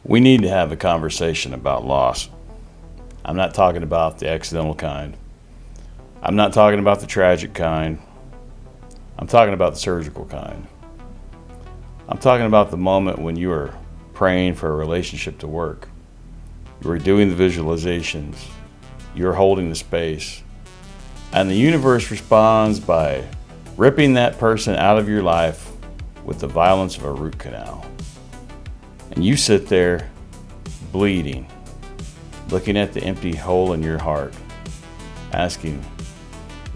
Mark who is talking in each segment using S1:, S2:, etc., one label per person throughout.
S1: We need to have a conversation about loss. I'm not talking about the accidental kind. I'm not talking about the tragic kind. I'm talking about the surgical kind. I'm talking about the moment when you are praying for a relationship to work. You are doing the visualizations. You're holding the space. And the universe responds by ripping that person out of your life with the violence of a root canal. And you sit there bleeding, looking at the empty hole in your heart, asking,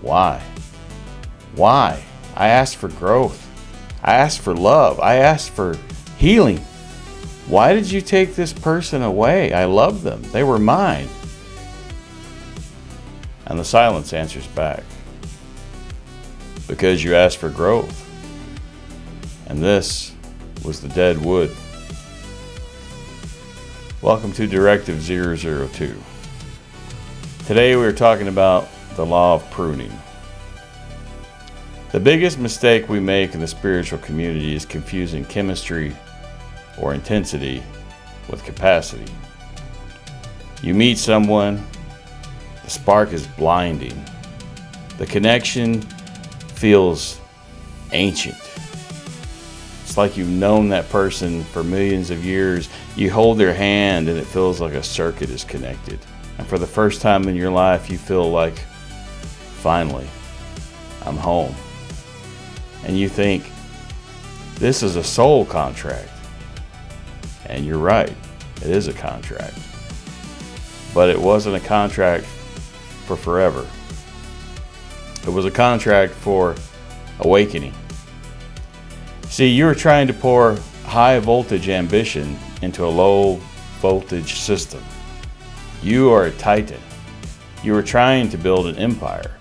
S1: why? Why? I asked for growth. I asked for love. I asked for healing. Why did you take this person away? I loved them. They were mine. And the silence answers back. Because you asked for growth. And this was the dead wood. Welcome to Directive 002. Today we're talking about the Law of Pruning. The biggest mistake we make in the spiritual community is confusing chemistry or intensity with capacity. You meet someone, the spark is blinding. The connection feels ancient. It's like you've known that person for millions of years. You hold their hand and it feels like a circuit is connected. And for the first time in your life, you feel like, finally, I'm home. And you think, this is a soul contract. And you're right, it is a contract. But it wasn't a contract for forever. It was a contract for awakening. See, you were trying to pour high voltage ambition into a low voltage system. You are a titan. You were trying to build an empire.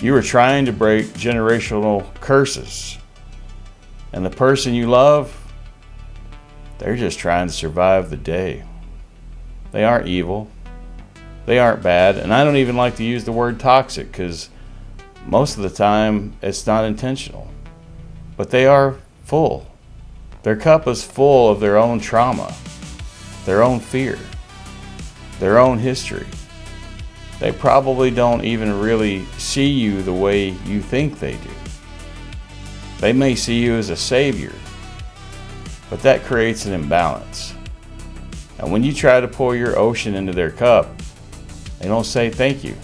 S1: You were trying to break generational curses. And the person you love, they're just trying to survive the day. They aren't evil. They aren't bad. And I don't even like to use the word toxic because most of the time it's not intentional. But they are full. Their cup is full of their own trauma, their own fear, their own history. They probably don't even really see you the way you think they do. They may see you as a savior, but that creates an imbalance. And when you try to pour your ocean into their cup, they don't say thank you.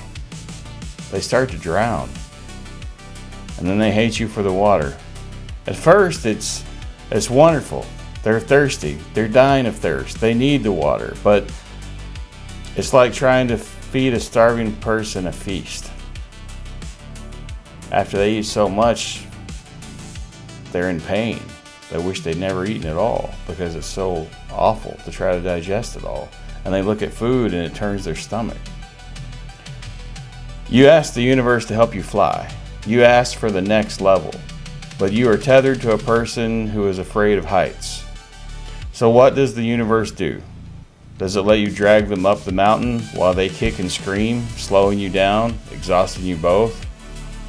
S1: They start to drown. And then they hate you for the water. At first, it's wonderful. They're thirsty. They're dying of thirst. They need the water. But it's like trying to feed a starving person a feast. After they eat so much, they're in pain. They wish they'd never eaten at all because it's so awful to try to digest it all. And they look at food and it turns their stomach. You ask the universe to help you fly. You ask for the next level. But you are tethered to a person who is afraid of heights. So what does the universe do? Does it let you drag them up the mountain while they kick and scream, slowing you down, exhausting you both?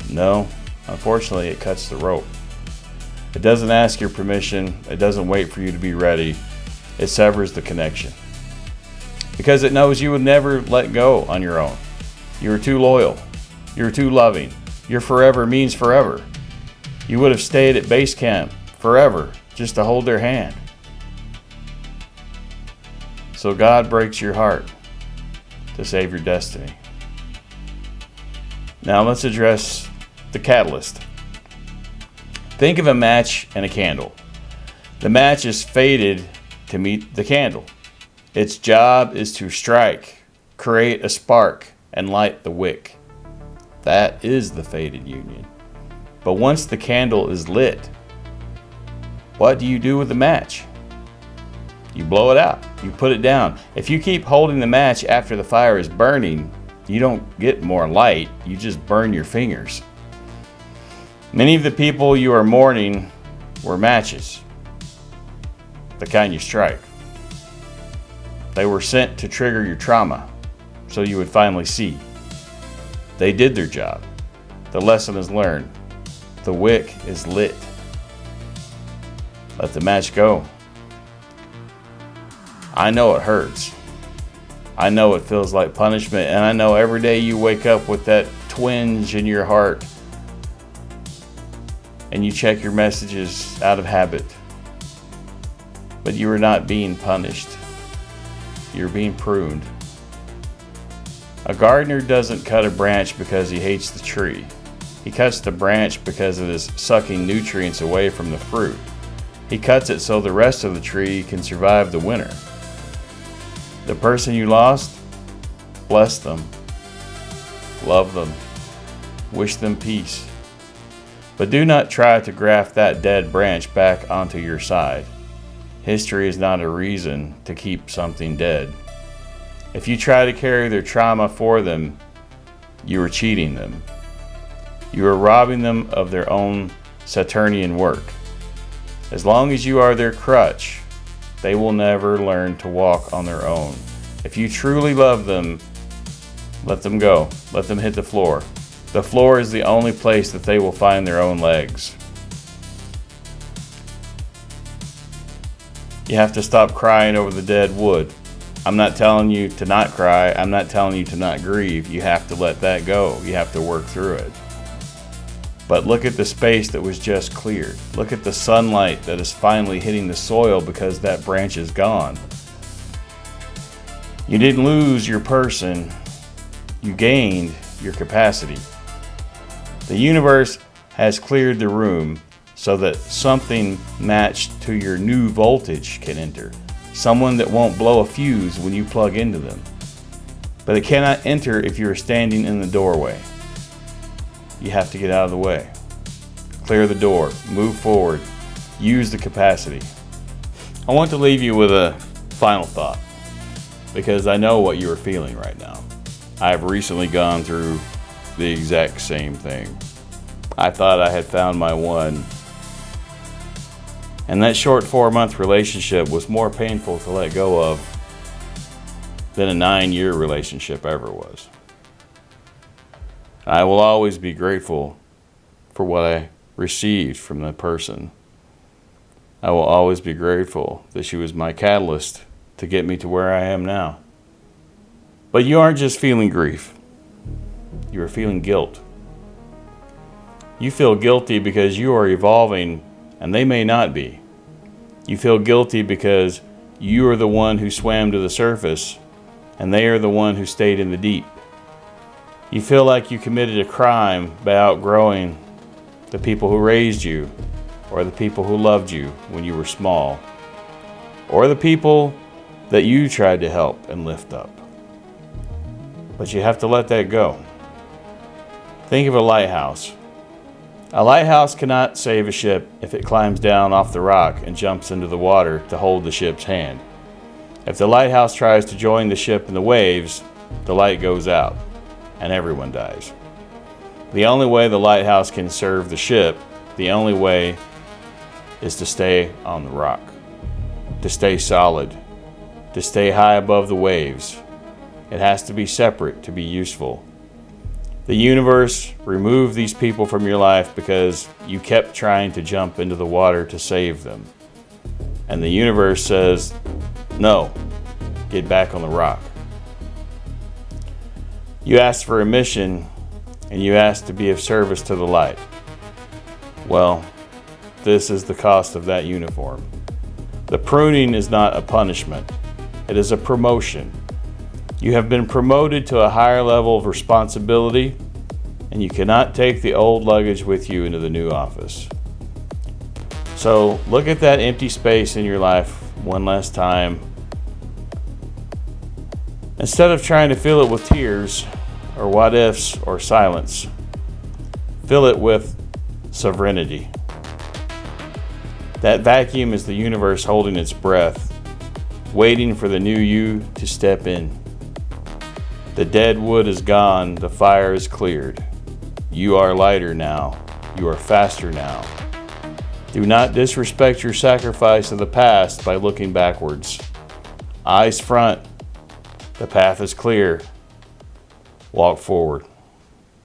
S1: No, unfortunately it cuts the rope. It doesn't ask your permission. It doesn't wait for you to be ready. It severs the connection. Because it knows you would never let go on your own. You are too loyal. You're too loving. Your forever means forever. You would have stayed at base camp forever just to hold their hand. So God breaks your heart to save your destiny. Now let's address the catalyst. Think of a match and a candle. The match is fated to meet the candle. Its job is to strike, create a spark, and light the wick. That is the fated union. But once the candle is lit, what do you do with the match? You blow it out. You put it down. If you keep holding the match after the fire is burning, you don't get more light. You just burn your fingers. Many of the people you are mourning were matches, the kind you strike. They were sent to trigger your trauma so you would finally see. They did their job. The lesson is learned. The wick is lit. Let the match go. I know it hurts. I know it feels like punishment, and I know every day you wake up with that twinge in your heart and you check your messages out of habit. But you are not being punished. You're being pruned. A gardener doesn't cut a branch because he hates the tree. He cuts the branch because it is sucking nutrients away from the fruit. He cuts it so the rest of the tree can survive the winter. The person you lost, bless them, love them, wish them peace. But do not try to graft that dead branch back onto your side. History is not a reason to keep something dead. If you try to carry their trauma for them, you are cheating them. You are robbing them of their own Saturnian work. As long as you are their crutch, they will never learn to walk on their own. If you truly love them, let them go. Let them hit the floor. The floor is the only place that they will find their own legs. You have to stop crying over the dead wood. I'm not telling you to not cry. I'm not telling you to not grieve. You have to let that go. You have to work through it. But look at the space that was just cleared. Look at the sunlight that is finally hitting the soil because that branch is gone. You didn't lose your person. You gained your capacity. The universe has cleared the room so that something matched to your new voltage can enter. Someone that won't blow a fuse when you plug into them. But it cannot enter if you are standing in the doorway. You have to get out of the way. Clear the door. Move forward. Use the capacity. I want to leave you with a final thought because I know what you are feeling right now. I have recently gone through the exact same thing. I thought I had found my one, and that short 4-month relationship was more painful to let go of than a 9-year relationship ever was. I will always be grateful for what I received from that person. I will always be grateful that she was my catalyst to get me to where I am now. But you aren't just feeling grief. You are feeling guilt. You feel guilty because you are evolving and they may not be. You feel guilty because you are the one who swam to the surface and they are the one who stayed in the deep. You feel like you committed a crime by outgrowing the people who raised you, or the people who loved you when you were small, or the people that you tried to help and lift up. But you have to let that go. Think of a lighthouse. A lighthouse cannot save a ship if it climbs down off the rock and jumps into the water to hold the ship's hand. If the lighthouse tries to join the ship in the waves, the light goes out and everyone dies. The only way the lighthouse can serve the ship, the only way is to stay on the rock, to stay solid, to stay high above the waves. It has to be separate to be useful. The universe removed these people from your life because you kept trying to jump into the water to save them. And the universe says, no, get back on the rock. You asked for a mission and you asked to be of service to the light. Well, this is the cost of that uniform. The pruning is not a punishment. It is a promotion. You have been promoted to a higher level of responsibility, and you cannot take the old luggage with you into the new office. So look at that empty space in your life one last time. Instead of trying to fill it with tears or what ifs or silence, fill it with sovereignty. That vacuum is the universe holding its breath, waiting for the new you to step in. The dead wood is gone, the fire is cleared. You are lighter now, you are faster now. Do not disrespect your sacrifice of the past by looking backwards. Eyes front, the path is clear. Walk forward.